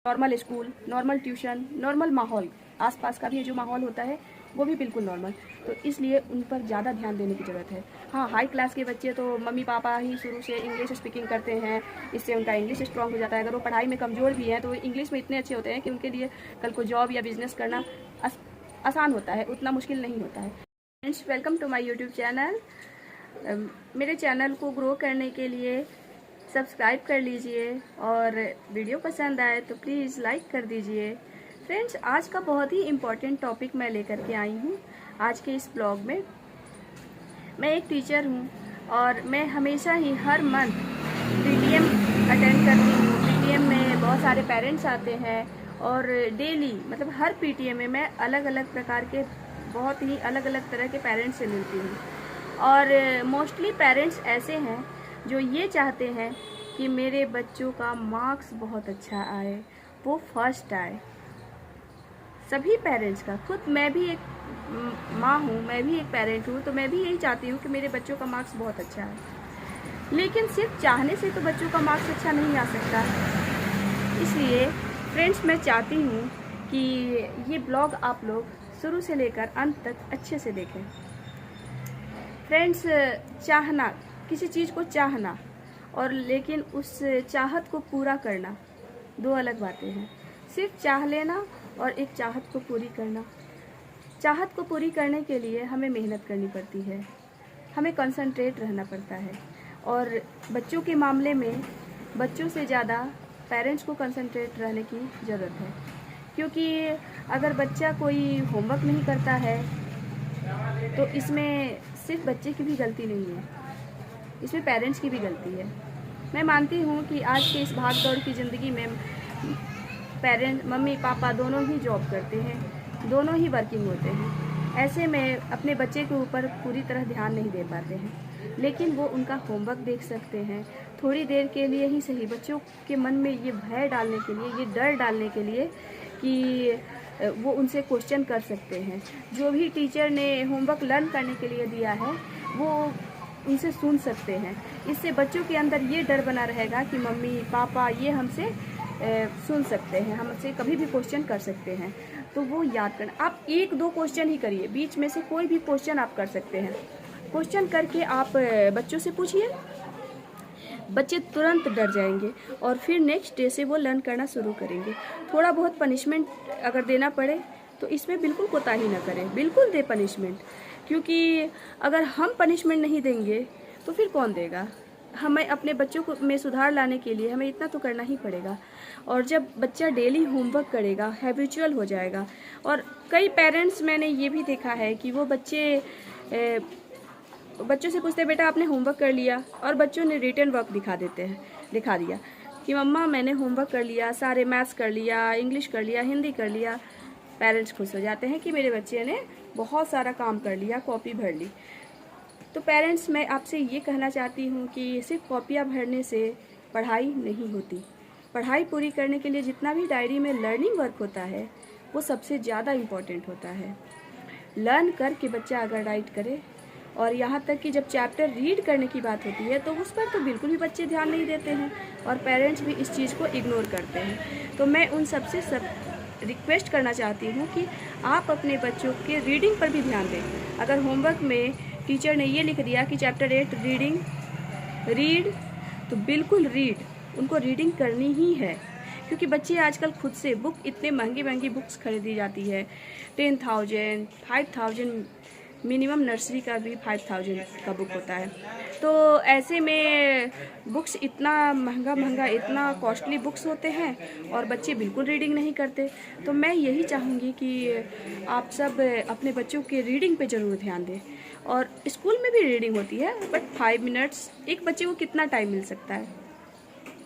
Normal school, normal tuition, normal माहौल, आसपास का भी जो माहौल होता है वो भी बिल्कुल नॉर्मल। तो इसलिए उन पर ज़्यादा ध्यान देने की ज़रूरत है। हाँ, हाई क्लास के बच्चे तो मम्मी पापा ही शुरू से इंग्लिश स्पीकिंग करते हैं, इससे उनका इंग्लिश स्ट्रांग हो जाता है। अगर वो पढ़ाई में कमज़ोर भी हैं तो वो इंग्लिश में इतने अच्छे होते हैं कि उनके लिए कल को जॉब या बिजनेस करना आसान होता है, उतना मुश्किल नहीं होता है। Friends, welcome to my YouTube channel. मेरे चैनल को ग्रो करने के लिए सब्सक्राइब कर लीजिए और वीडियो पसंद आए तो प्लीज़ लाइक कर दीजिए। फ्रेंड्स, आज का बहुत ही इम्पॉर्टेंट टॉपिक मैं लेकर के आई हूँ। आज के इस ब्लॉग में मैं एक टीचर हूँ और मैं हमेशा ही हर मंथ पीटीएम अटेंड करती हूँ। पीटीएम में बहुत सारे पेरेंट्स आते हैं और डेली मतलब हर पीटीएम में मैं अलग अलग प्रकार के बहुत ही अलग अलग तरह के पेरेंट्स से मिलती हूँ। और मोस्टली पेरेंट्स ऐसे हैं जो ये चाहते हैं कि मेरे बच्चों का मार्क्स बहुत अच्छा आए, वो फर्स्ट आए। सभी पेरेंट्स का, खुद मैं भी एक माँ हूँ, मैं भी एक पेरेंट हूँ, तो मैं भी यही चाहती हूँ कि मेरे बच्चों का मार्क्स बहुत अच्छा आए। लेकिन सिर्फ चाहने से तो बच्चों का मार्क्स अच्छा नहीं आ सकता। इसलिए फ्रेंड्स, मैं चाहती हूँ कि ये ब्लॉग आप लोग शुरू से लेकर अंत तक अच्छे से देखें। फ्रेंड्स, चाहना, किसी चीज़ को चाहना और लेकिन उस चाहत को पूरा करना दो अलग बातें हैं। सिर्फ चाह लेना और एक चाहत को पूरी करना। चाहत को पूरी करने के लिए हमें मेहनत करनी पड़ती है, हमें कंसंट्रेट रहना पड़ता है। और बच्चों के मामले में बच्चों से ज़्यादा पेरेंट्स को कंसंट्रेट रहने की ज़रूरत है, क्योंकि अगर बच्चा कोई होमवर्क नहीं करता है तो इसमें सिर्फ बच्चे की भी गलती नहीं है, इसमें पेरेंट्स की भी गलती है। मैं मानती हूँ कि आज के इस भाग दौड़ की ज़िंदगी में पेरेंट, मम्मी पापा दोनों ही जॉब करते हैं, दोनों ही वर्किंग होते हैं। ऐसे में अपने बच्चे के ऊपर पूरी तरह ध्यान नहीं दे पाते हैं, लेकिन वो उनका होमवर्क देख सकते हैं थोड़ी देर के लिए ही सही। बच्चों के मन में ये भय डालने के लिए, ये डर डालने के लिए कि वो उनसे क्वेश्चन कर सकते हैं। जो भी टीचर ने होमवर्क लर्न करने के लिए दिया है वो उनसे सुन सकते हैं। इससे बच्चों के अंदर ये डर बना रहेगा कि मम्मी पापा ये हमसे सुन सकते हैं, हमसे कभी भी क्वेश्चन कर सकते हैं। तो वो याद करना, आप एक दो क्वेश्चन ही करिए, बीच में से कोई भी क्वेश्चन आप कर सकते हैं। क्वेश्चन करके आप बच्चों से पूछिए, बच्चे तुरंत डर जाएंगे और फिर नेक्स्ट डे से वो लर्न करना शुरू करेंगे। थोड़ा बहुत पनिशमेंट अगर देना पड़े तो इसमें बिल्कुल कोताही ना करें, बिल्कुल दे पनिशमेंट, क्योंकि अगर हम पनिशमेंट नहीं देंगे तो फिर कौन देगा। हमें अपने बच्चों को में सुधार लाने के लिए हमें इतना तो करना ही पड़ेगा। और जब बच्चा डेली होमवर्क करेगा, हैबिचुअल हो जाएगा। और कई पेरेंट्स मैंने ये भी देखा है कि वो बच्चों से पूछते हैं बेटा आपने होमवर्क कर लिया, और बच्चों ने रिटन वर्क दिखा दिया कि मम्मा मैंने होमवर्क कर लिया, सारे मैथ्स कर लिया, इंग्लिश कर लिया, हिंदी कर लिया। पेरेंट्स खुश हो जाते हैं कि मेरे बच्चे ने बहुत सारा काम कर लिया, कॉपी भर ली। तो पेरेंट्स, मैं आपसे ये कहना चाहती हूँ कि सिर्फ कॉपियाँ भरने से पढ़ाई नहीं होती। पढ़ाई पूरी करने के लिए जितना भी डायरी में लर्निंग वर्क होता है वो सबसे ज़्यादा इम्पॉर्टेंट होता है। लर्न करके बच्चा अगर राइट करे, और यहाँ तक कि जब चैप्टर रीड करने की बात होती है तो उस पर तो बिल्कुल भी बच्चे ध्यान नहीं देते हैं और पेरेंट्स भी इस चीज़ को इग्नोर करते हैं। तो मैं उन सबसे रिक्वेस्ट करना चाहती हूँ कि आप अपने बच्चों के रीडिंग पर भी ध्यान दें। अगर होमवर्क में टीचर ने ये लिख दिया कि चैप्टर 8 रीड, तो बिल्कुल रीड, उनको रीडिंग करनी ही है। क्योंकि बच्चे आजकल खुद से बुक, इतने महंगी महंगी बुक्स खरीदी जाती है, 10,000 5,000, मिनिमम नर्सरी का भी 5,000 का बुक होता है। तो ऐसे में बुक्स इतना महंगा इतना कॉस्टली बुक्स होते हैं और बच्चे बिल्कुल रीडिंग नहीं करते। तो मैं यही चाहूँगी कि आप सब अपने बच्चों के रीडिंग पे ज़रूर ध्यान दें। और स्कूल में भी रीडिंग होती है, बट 5 मिनट्स, एक बच्चे को कितना टाइम मिल सकता है?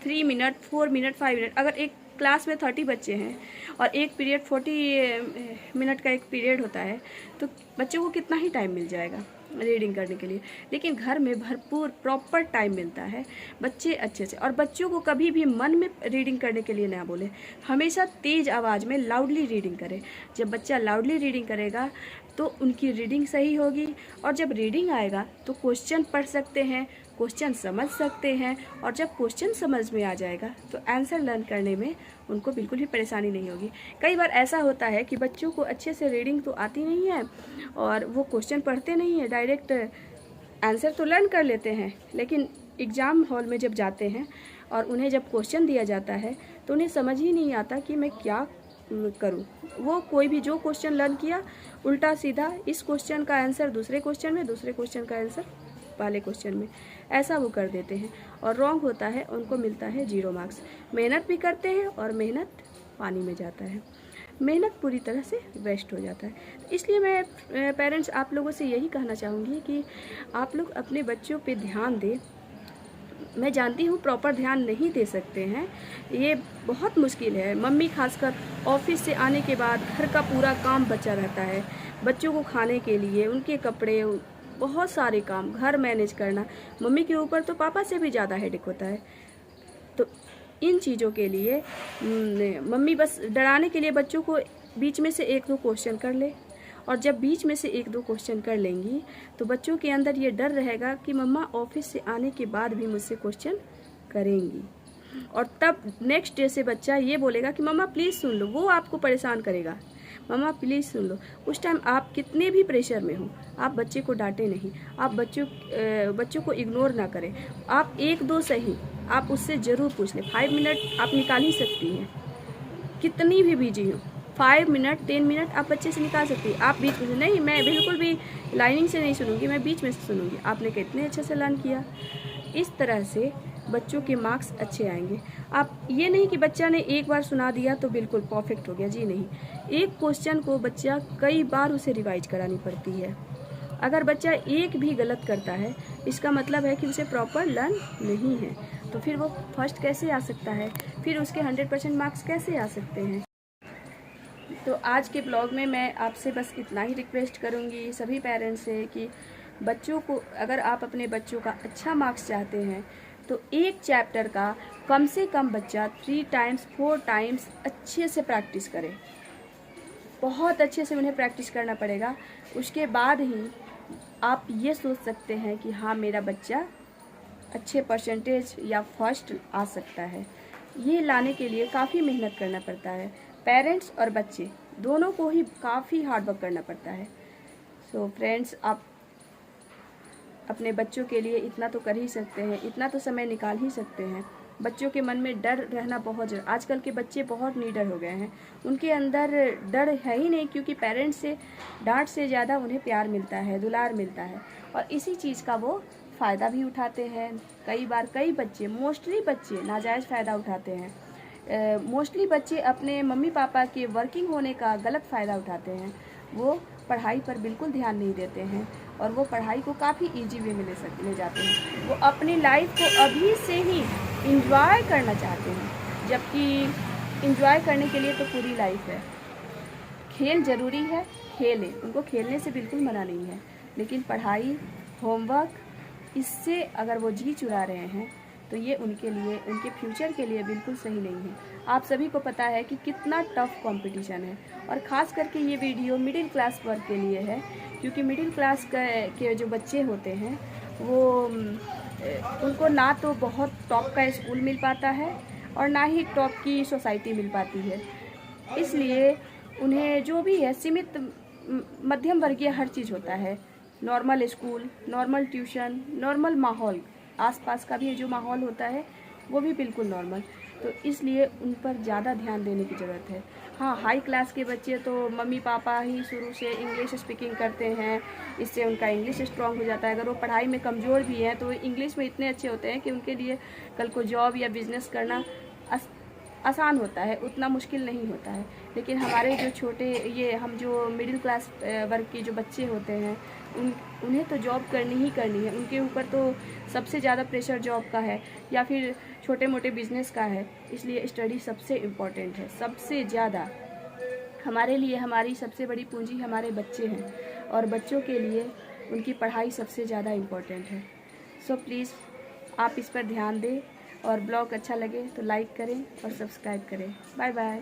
3 मिनट, 4 मिनट, 5 मिनट। अगर एक क्लास में 30 बच्चे हैं और एक पीरियड 40 मिनट का एक पीरियड होता है तो बच्चों को कितना ही टाइम मिल जाएगा रीडिंग करने के लिए। लेकिन घर में भरपूर प्रॉपर टाइम मिलता है, बच्चे अच्छे से। और बच्चों को कभी भी मन में रीडिंग करने के लिए ना बोले, हमेशा तेज़ आवाज़ में लाउडली रीडिंग करें। जब बच्चा लाउडली रीडिंग करेगा तो उनकी रीडिंग सही होगी, और जब रीडिंग आएगा तो क्वेश्चन पढ़ सकते हैं, क्वेश्चन समझ सकते हैं, और जब क्वेश्चन समझ में आ जाएगा तो आंसर लर्न करने में उनको बिल्कुल भी परेशानी नहीं होगी। कई बार ऐसा होता है कि बच्चों को अच्छे से रीडिंग तो आती नहीं है और वो क्वेश्चन पढ़ते नहीं है, डायरेक्ट आंसर तो लर्न कर लेते हैं, लेकिन एग्ज़ाम हॉल में जब जाते हैं और उन्हें जब क्वेश्चन दिया जाता है तो उन्हें समझ ही नहीं आता कि मैं क्या करूं। वो कोई भी जो क्वेश्चन लर्न किया उल्टा सीधा इस क्वेश्चन का आंसर दूसरे क्वेश्चन में, दूसरे क्वेश्चन का आंसर पहले क्वेश्चन में, ऐसा वो कर देते हैं और रॉन्ग होता है, उनको मिलता है 0 मार्क्स। मेहनत भी करते हैं और मेहनत पानी में जाता है, मेहनत पूरी तरह से वेस्ट हो जाता है। इसलिए मैं पेरेंट्स आप लोगों से यही कहना चाहूँगी कि आप लोग अपने बच्चों पे ध्यान दें। मैं जानती हूँ प्रॉपर ध्यान नहीं दे सकते हैं, ये बहुत मुश्किल है। मम्मी खासकर ऑफिस से आने के बाद घर का पूरा काम बचा रहता है, बच्चों को खाने के लिए उनके कपड़े, बहुत सारे काम, घर मैनेज करना, मम्मी के ऊपर तो पापा से भी ज़्यादा हेडेक होता है। तो इन चीज़ों के लिए मम्मी बस डराने के लिए बच्चों को बीच में से 1-2 क्वेश्चन कर ले, और जब बीच में से 1-2 क्वेश्चन कर लेंगी तो बच्चों के अंदर ये डर रहेगा कि मम्मा ऑफिस से आने के बाद भी मुझसे क्वेश्चन करेंगी, और तब नेक्स्ट डे से बच्चा ये बोलेगा कि मम्मा प्लीज़ सुन लो। वो आपको परेशान करेगा, मम्मा प्लीज़ सुन लो। उस टाइम आप कितने भी प्रेशर में हो, आप बच्चे को डांटे नहीं, आप बच्चों को इग्नोर ना करें। आप 1-2 सही आप उससे ज़रूर पूछ लें। 5 मिनट आप निकाल ही सकती हैं, कितनी भी बिजी हो, 5 मिनट 10 मिनट आप बच्चे से निकाल सकती हैं। आप बीच में से नहीं, मैं बिल्कुल भी लाइनिंग से नहीं सुनूंगी, मैं बीच में से सुनूंगी, आपने कितने अच्छे से लर्न किया। इस तरह से बच्चों के मार्क्स अच्छे आएंगे। आप ये नहीं कि बच्चा ने एक बार सुना दिया तो बिल्कुल परफेक्ट हो गया, जी नहीं। एक क्वेश्चन को बच्चा कई बार उसे रिवाइज करानी पड़ती है। अगर बच्चा एक भी गलत करता है इसका मतलब है कि उसे प्रॉपर लर्न नहीं है, तो फिर वो फर्स्ट कैसे आ सकता है, फिर उसके 100% मार्क्स कैसे आ सकते हैं। तो आज के ब्लॉग में मैं आपसे बस इतना ही रिक्वेस्ट करूँगी सभी पेरेंट्स से कि बच्चों को, अगर आप अपने बच्चों का अच्छा मार्क्स चाहते हैं तो एक चैप्टर का कम से कम बच्चा 3 टाइम्स 4 टाइम्स अच्छे से प्रैक्टिस करे, बहुत अच्छे से उन्हें प्रैक्टिस करना पड़ेगा। उसके बाद ही आप ये सोच सकते हैं कि हाँ मेरा बच्चा अच्छे परसेंटेज या फर्स्ट आ सकता है। ये लाने के लिए काफ़ी मेहनत करना पड़ता है, पेरेंट्स और बच्चे दोनों को ही काफ़ी हार्ड वर्क करना पड़ता है। सो फ्रेंड्स, आप अपने बच्चों के लिए इतना तो कर ही सकते हैं, इतना तो समय निकाल ही सकते हैं। बच्चों के मन में डर रहना बहुत ज़रूरी। आजकल के बच्चे बहुत निडर हो गए हैं, उनके अंदर डर है ही नहीं, क्योंकि पेरेंट्स से डांट से ज़्यादा उन्हें प्यार मिलता है, दुलार मिलता है, और इसी चीज़ का वो फ़ायदा भी उठाते हैं। कई बार कई बच्चे, मोस्टली बच्चे नाजायज़ फ़ायदा उठाते हैं। मोस्टली बच्चे अपने मम्मी पापा के वर्किंग होने का गलत फ़ायदा उठाते हैं। वो पढ़ाई पर बिल्कुल ध्यान नहीं देते हैं और वो पढ़ाई को काफ़ी इजी वे में ले जाते हैं। वो अपनी लाइफ को अभी से ही इंजॉय करना चाहते हैं, जबकि इंजॉय करने के लिए तो पूरी लाइफ है। खेल ज़रूरी है, खेलें, उनको खेलने से बिल्कुल मना नहीं है, लेकिन पढ़ाई, होमवर्क, इससे अगर वो जी चुरा रहे हैं तो ये उनके लिए, उनके फ्यूचर के लिए बिल्कुल सही नहीं है। आप सभी को पता है कि कितना टफ कंपटीशन है, और ख़ास करके ये वीडियो मिडिल क्लास वर्ग के लिए है, क्योंकि मिडिल क्लास के जो बच्चे होते हैं वो उनको ना तो बहुत टॉप का स्कूल मिल पाता है और ना ही टॉप की सोसाइटी मिल पाती है। इसलिए उन्हें जो भी है सीमित मध्यम वर्गीय हर चीज़ होता है। Normal school, normal tuition, normal माहौल, आसपास का भी जो माहौल होता है वो भी बिल्कुल नॉर्मल। तो इसलिए उन पर ज़्यादा ध्यान देने की ज़रूरत है। हाँ, हाई क्लास के बच्चे तो मम्मी पापा ही शुरू से इंग्लिश स्पीकिंग करते हैं, इससे उनका इंग्लिश स्ट्रांग हो जाता है। अगर वो पढ़ाई में कमज़ोर भी हैं तो इंग्लिश में इतने अच्छे होते हैं कि उनके लिए कल को जॉब या बिज़नेस करना आसान होता है, उतना मुश्किल नहीं होता है। लेकिन हमारे जो छोटे, ये हम जो मिडिल क्लास वर्ग के जो बच्चे होते हैं उन्हें तो जॉब करनी ही करनी है। उनके ऊपर तो सबसे ज़्यादा प्रेशर जॉब का है या फिर छोटे मोटे बिजनेस का है। इसलिए स्टडी सबसे इम्पॉर्टेंट है, सबसे ज़्यादा। हमारे लिए हमारी सबसे बड़ी पूंजी हमारे बच्चे हैं, और बच्चों के लिए उनकी पढ़ाई सबसे ज़्यादा इम्पॉर्टेंट है। सो प्लीज़ आप इस पर ध्यान दें, और ब्लॉग अच्छा लगे तो लाइक करें और सब्सक्राइब करें। Bye bye.